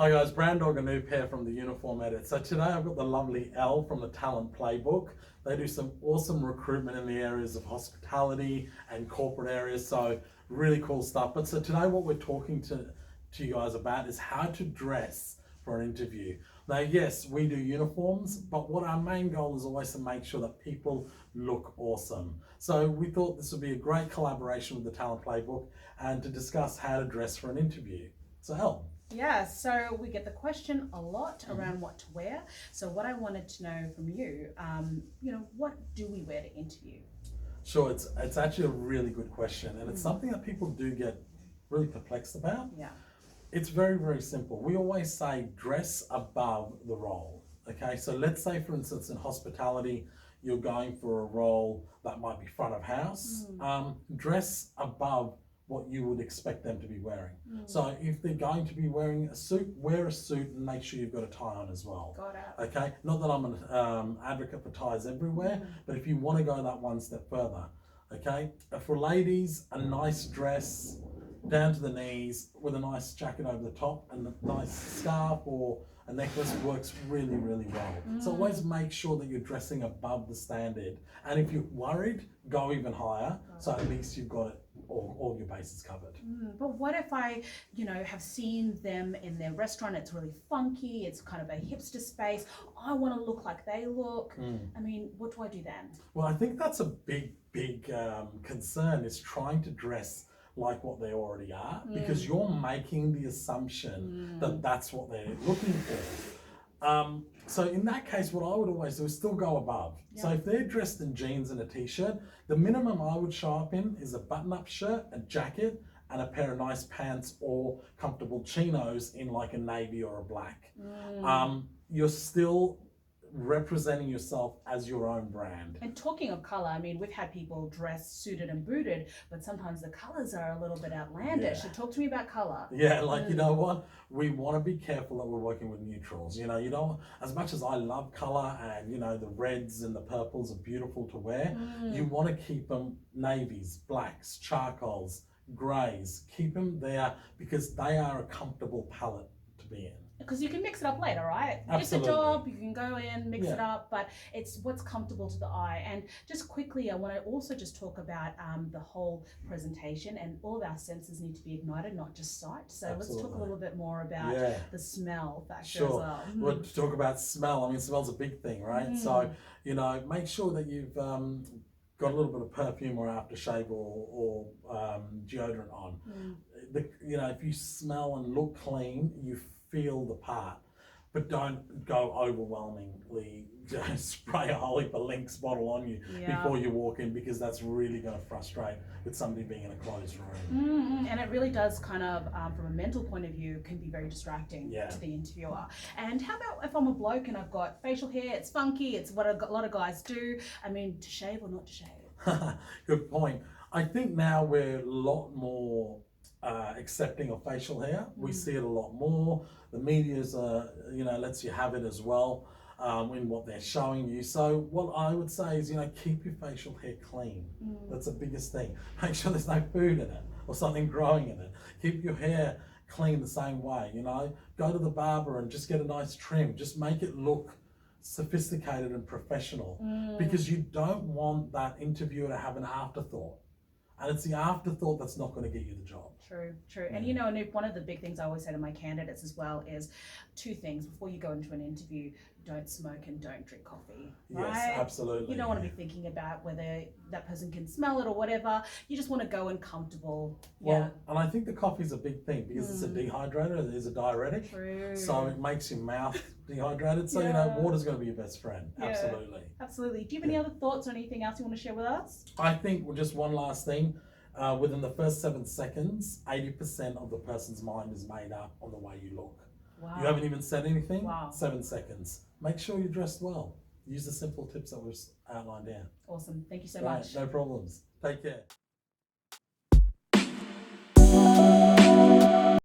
Hi guys, Brandon Anoop here from the Uniform Edit. So today I've got the lovely Elle from the Talent Playbook. They do some awesome recruitment in the areas of hospitality and corporate areas, so really cool stuff. But so today what we're talking to you guys about is how to dress for an interview. Now yes, we do uniforms, but what our main goal is always to make sure that people look awesome. So we thought this would be a great collaboration with the Talent Playbook and to discuss how to dress for an interview. So Elle. Yeah, so we get the question a lot around what to wear. So what I wanted to know from you, what do we wear to interview? Sure, it's actually a really good question, and it's something that people do get really perplexed about. Yeah. It's very, very simple. We always say dress above the role. Okay, so let's say for instance in hospitality, you're going for a role that might be front of house. Dress above what you would expect them to be wearing. So if they're going to be wearing a suit, wear a suit and make sure you've got a tie on as well. Got it. Okay, not that I'm an advocate for ties everywhere, but if you want to go that one step further, okay, for ladies, a nice dress down to the knees with a nice jacket over the top and a nice scarf or a necklace works really, really well. So always make sure that you're dressing above the standard. And if you're worried, go even higher. So at least you've got it all your bases covered. But what if I, have seen them in their restaurant, it's really funky, it's kind of a hipster space, I want to look like they look. I mean, what do I do then? Well, I think that's a big concern, is trying to dress like what they already are, because you're making the assumption that that's what they're looking for. So in that case, what I would always do is still go above. So if they're dressed in jeans and a t-shirt, the minimum I would show up in is a button-up shirt, a jacket, and a pair of nice pants or comfortable chinos in like a navy or a black. You're still representing yourself as your own brand. And talking of color, I mean, we've had people dress suited and booted, but sometimes the colors are a little bit outlandish. So talk to me about color. Yeah, you know what? We want to be careful that we're working with neutrals. You don't, as much as I love color and, the reds and the purples are beautiful to wear, you want to keep them navies, blacks, charcoals, grays. Keep them there because they are a comfortable palette to be in. Because you can mix it up later, right? Absolutely. Get the job, you can go in, mix it up, but it's what's comfortable to the eye. And just quickly, I want to also just talk about the whole presentation, and all of our senses need to be ignited, not just sight. So let's talk a little bit more about the smell factor as well. Well, to talk about smell, I mean, smell's a big thing, right? So, make sure that you've got a little bit of perfume or aftershave or deodorant on. If you smell and look clean, you feel the part, but don't go overwhelmingly spray a whole heap of Lynx bottle on you before you walk in, because that's really going to frustrate with somebody being in a closed room. And it really does kind of, from a mental point of view, can be very distracting to the interviewer. And how about if I'm a bloke and I've got facial hair, it's funky, it's what a lot of guys do. I mean, to shave or not to shave? Good point. I think now we're a lot more accepting of facial hair. We see it a lot more. The media's lets you have it as well in what they're showing you. So what I would say is, keep your facial hair clean. That's the biggest thing. Make sure there's no food in it or something growing in it. Keep your hair clean the same way. Go to the barber and just get a nice trim. Just make it look sophisticated and professional, because you don't want that interviewer to have an afterthought. And it's the afterthought that's not going to get you the job. True. And Anoop, one of the big things I always say to my candidates as well is two things. Before you go into an interview, don't smoke and don't drink coffee. Right? Yes, absolutely. You don't want to be thinking about whether that person can smell it or whatever. You just want to go in comfortable. Well, and I think the coffee's a big thing because it's a dehydrator, it is a diuretic. True. So it makes your mouth dehydrated. So, water's going to be your best friend. Absolutely. Absolutely. Do you have any other thoughts or anything else you want to share with us? I think just one last thing. Within the first 7 seconds, 80% of the person's mind is made up on the way you look. Wow. You haven't even said anything. Wow. 7 seconds. Make sure you're dressed well. Use the simple tips that we've outlined here. Awesome. Thank you so much. No problems. Take care.